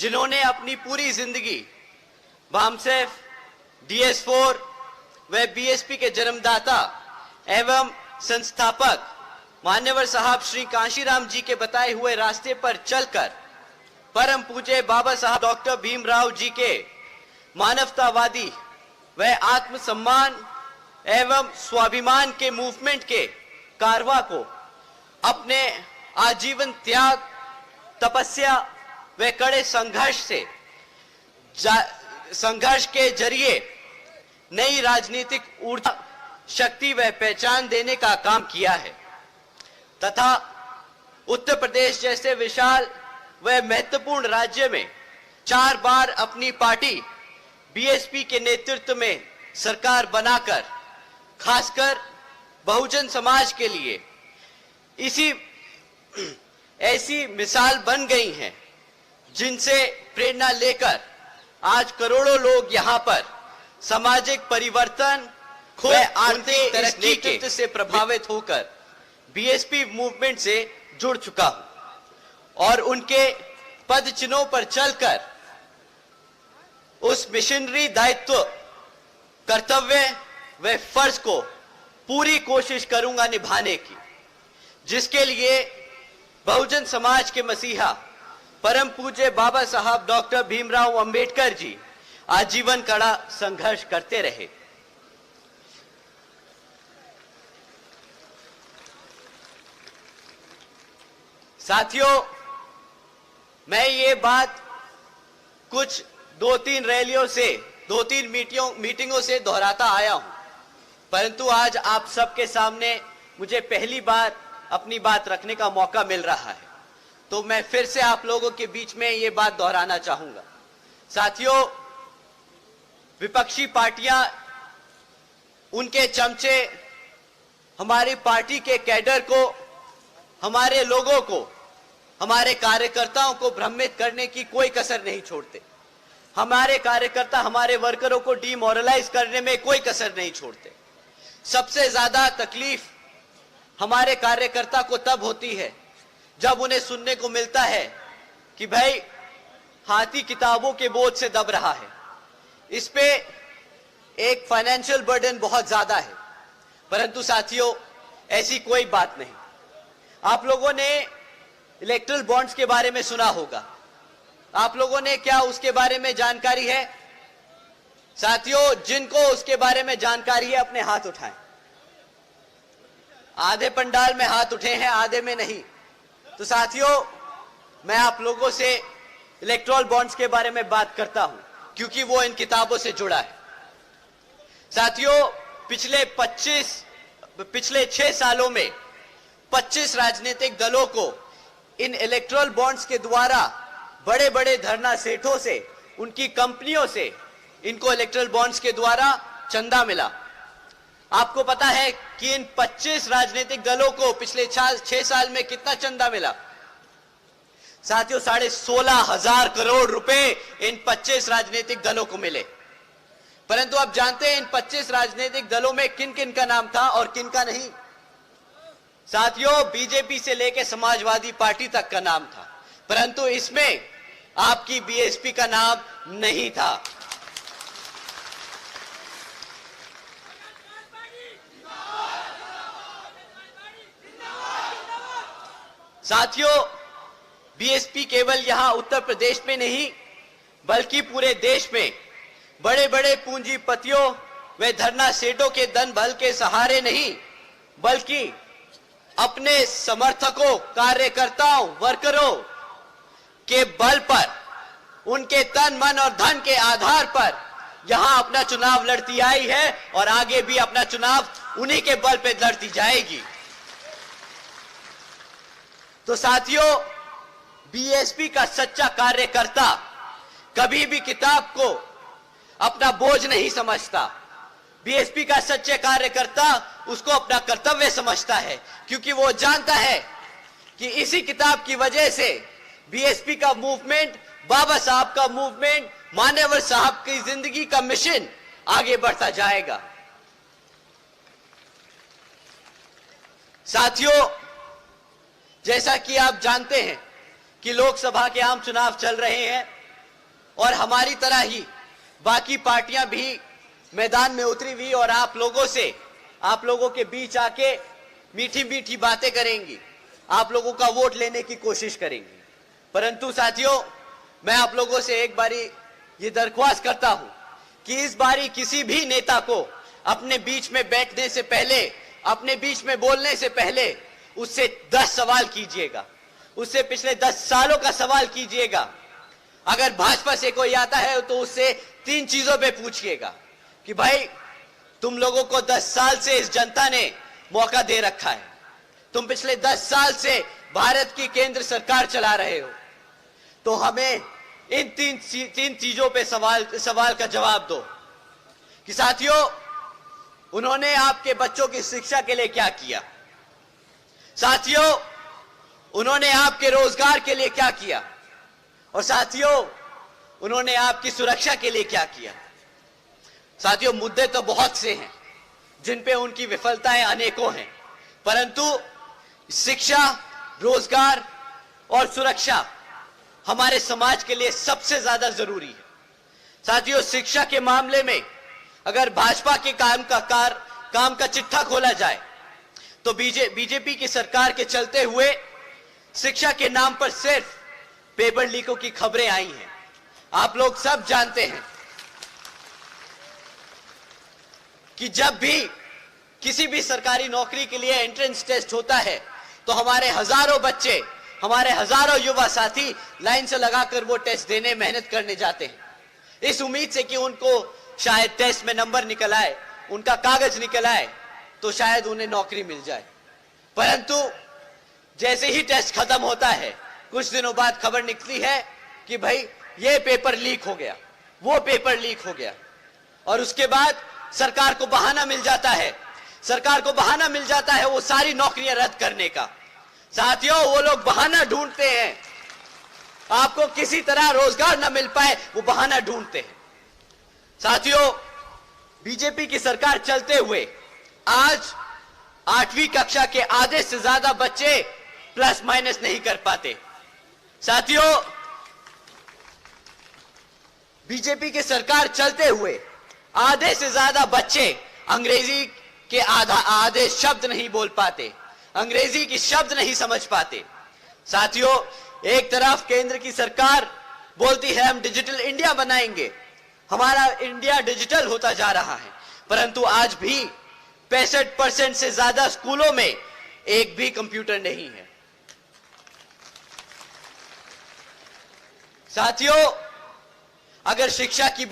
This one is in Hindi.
जिन्होंने अपनी पूरी जिंदगी बामसेफ, DS4 व बीएसपी के जन्मदाता एवं संस्थापक मान्यवर साहब श्री कांशीराम जी के बताए हुए रास्ते पर चलकर परम पूज्य बाबा साहब डॉक्टर भीमराव जी के मानवतावादी व आत्मसम्मान एवं स्वाभिमान के मूवमेंट के कारवा को अपने आजीवन त्याग, तपस्या व कड़े संघर्ष के जरिए नई राजनीतिक ऊर्जा, शक्ति व पहचान देने का काम किया है तथा उत्तर प्रदेश जैसे विशाल व महत्वपूर्ण राज्य में 4 बार अपनी पार्टी बीएसपी के नेतृत्व में सरकार बनाकर खासकर बहुजन समाज के लिए ऐसी मिसाल बन गई हैं जिनसे प्रेरणा लेकर आज करोड़ों लोग यहाँ पर सामाजिक परिवर्तन व आर्थिक तरक्की से प्रभावित होकर बीएसपी मूवमेंट से जुड़ चुका हूं और उनके पद चिन्हों पर चलकर उस मिशनरी दायित्व, कर्तव्य व फर्ज को पूरी कोशिश करूंगा निभाने की, जिसके लिए बहुजन समाज के मसीहा परम पूज्य बाबा साहब डॉक्टर भीमराव अंबेडकर जी आजीवन कड़ा संघर्ष करते रहे। साथियों, मैं ये बात कुछ 2-3 रैलियों से 2-3 मीटिंगों से दोहराता आया हूं, परंतु आज आप सबके सामने मुझे पहली बार अपनी बात रखने का मौका मिल रहा है, तो मैं फिर से आप लोगों के बीच में ये बात दोहराना चाहूंगा। साथियों, विपक्षी पार्टियां, उनके चमचे हमारी पार्टी के कैडर को, हमारे लोगों को, हमारे कार्यकर्ताओं को भ्रमित करने की कोई कसर नहीं छोड़ते। हमारे कार्यकर्ता, हमारे वर्करों को डिमोरलाइज करने में कोई कसर नहीं छोड़ते। सबसे ज्यादा तकलीफ हमारे कार्यकर्ता को तब होती है जब उन्हें सुनने को मिलता है कि भाई हाथी किताबों के बोझ से दब रहा है, इस पे एक फाइनेंशियल बर्डन बहुत ज्यादा है। परंतु साथियों, ऐसी कोई बात नहीं। आप लोगों ने इलेक्ट्रल बॉन्ड्स के बारे में सुना होगा, आप लोगों ने क्या उसके बारे में जानकारी है? साथियों, जिनको उसके बारे में जानकारी है अपने हाथ उठाएं। आधे पंडाल में हाथ उठे हैं, आधे में नहीं। तो साथियों, मैं आप लोगों से इलेक्ट्रल बॉन्ड्स के बारे में बात करता हूं क्योंकि वो इन किताबों से जुड़ा है। साथियों, पिछले 6 सालों में 25 राजनीतिक दलों को इन इलेक्ट्रल बॉन्ड्स के द्वारा बड़े बड़े धरना सेठों से, उनकी कंपनियों से इनको इलेक्ट्रल बॉन्ड्स के द्वारा चंदा मिला। आपको पता है कि इन 25 राजनीतिक दलों को पिछले 6 साल में कितना चंदा मिला? साथियों, 16,500 करोड़ रुपए इन 25 राजनीतिक दलों को मिले। परंतु आप जानते हैं इन 25 राजनीतिक दलों में किन किन का नाम था और किन का नहीं? साथियों, बीजेपी से लेकर समाजवादी पार्टी तक का नाम था, परंतु इसमें आपकी बीएसपी का नाम नहीं था। साथियों, बीएसपी केवल यहां उत्तर प्रदेश में नहीं बल्कि पूरे देश में बड़े बड़े पूंजीपतियों व धरना सेठों के धन बल के सहारे नहीं बल्कि अपने समर्थकों, कार्यकर्ताओं, वर्करों के बल पर, उनके तन मन और धन के आधार पर यहां अपना चुनाव लड़ती आई है और आगे भी अपना चुनाव उन्हीं के बल पे लड़ती जाएगी। तो साथियों, बीएसपी का सच्चा कार्यकर्ता कभी भी किताब को अपना बोझ नहीं समझता। बीएसपी का सच्चे कार्यकर्ता उसको अपना कर्तव्य समझता है, क्योंकि वो जानता है कि इसी किताब की वजह से बीएसपी का मूवमेंट, बाबा साहब का मूवमेंट, मान्यवर साहब की जिंदगी का मिशन आगे बढ़ता जाएगा। साथियों, जैसा कि आप जानते हैं कि लोकसभा के आम चुनाव चल रहे हैं और हमारी तरह ही बाकी पार्टियां भी मैदान में उतरी हुई और आप लोगों के बीच आके मीठी मीठी बातें करेंगी, आप लोगों का वोट लेने की कोशिश करेंगी। परंतु साथियों, मैं आप लोगों से एक बारी ये दरख्वास्त करता हूं कि इस बारी किसी भी नेता को अपने बीच में बैठने से पहले, अपने बीच में बोलने से पहले उससे 10 सवाल कीजिएगा, उससे पिछले 10 सालों का सवाल कीजिएगा। अगर भाजपा से कोई आता है तो उससे 3 चीजों पे पूछिएगा कि भाई तुम लोगों को 10 साल से इस जनता ने मौका दे रखा है, तुम पिछले 10 साल से भारत की केंद्र सरकार चला रहे हो, तो हमें इन तीन चीजों पे सवाल का जवाब दो कि साथियों, उन्होंने आपके बच्चों की शिक्षा के लिए क्या किया, साथियों उन्होंने आपके रोजगार के लिए क्या किया, और साथियों उन्होंने आपकी सुरक्षा के लिए क्या किया। साथियों, मुद्दे तो बहुत से हैं जिन पे उनकी विफलताएं अनेकों हैं, परंतु शिक्षा, रोजगार और सुरक्षा हमारे समाज के लिए सबसे ज्यादा जरूरी है। साथियों, शिक्षा के मामले में अगर भाजपा के काम का चिट्ठा खोला जाए तो बीजेपी की सरकार के चलते हुए शिक्षा के नाम पर सिर्फ पेपर लीकों की खबरें आई हैं। आप लोग सब जानते हैं कि जब भी किसी भी सरकारी नौकरी के लिए एंट्रेंस टेस्ट होता है तो हमारे हजारों बच्चे, हमारे हजारों युवा साथी लाइन से लगाकर वो टेस्ट देने, मेहनत करने जाते हैं, इस उम्मीद से कि उनको शायद टेस्ट में नंबर निकल आए, उनका कागज निकल आए तो शायद उन्हें नौकरी मिल जाए। परंतु जैसे ही टेस्ट खत्म होता है, कुछ दिनों बाद खबर निकली है कि भाई ये पेपर लीक हो गया, वो पेपर लीक हो गया, और उसके बाद सरकार को बहाना मिल जाता है वो सारी नौकरियां रद्द करने का। साथियों, वो लोग बहाना ढूंढते हैं, आपको किसी तरह रोजगार न मिल पाए वो बहाना ढूंढते हैं। साथियों, बीजेपी की सरकार चलते हुए आज 8वीं कक्षा के आधे से ज्यादा बच्चे प्लस माइनस नहीं कर पाते। साथियों, बीजेपी की सरकार चलते हुए आधे से ज्यादा बच्चे अंग्रेजी के आधे शब्द नहीं बोल पाते, अंग्रेजी की शब्द नहीं समझ पाते। साथियों, एक तरफ केंद्र की सरकार बोलती है हम डिजिटल इंडिया बनाएंगे, हमारा इंडिया डिजिटल होता जा रहा है, परंतु आज भी 65% से ज्यादा स्कूलों में एक भी कंप्यूटर नहीं है। साथियों, अगर शिक्षा की बात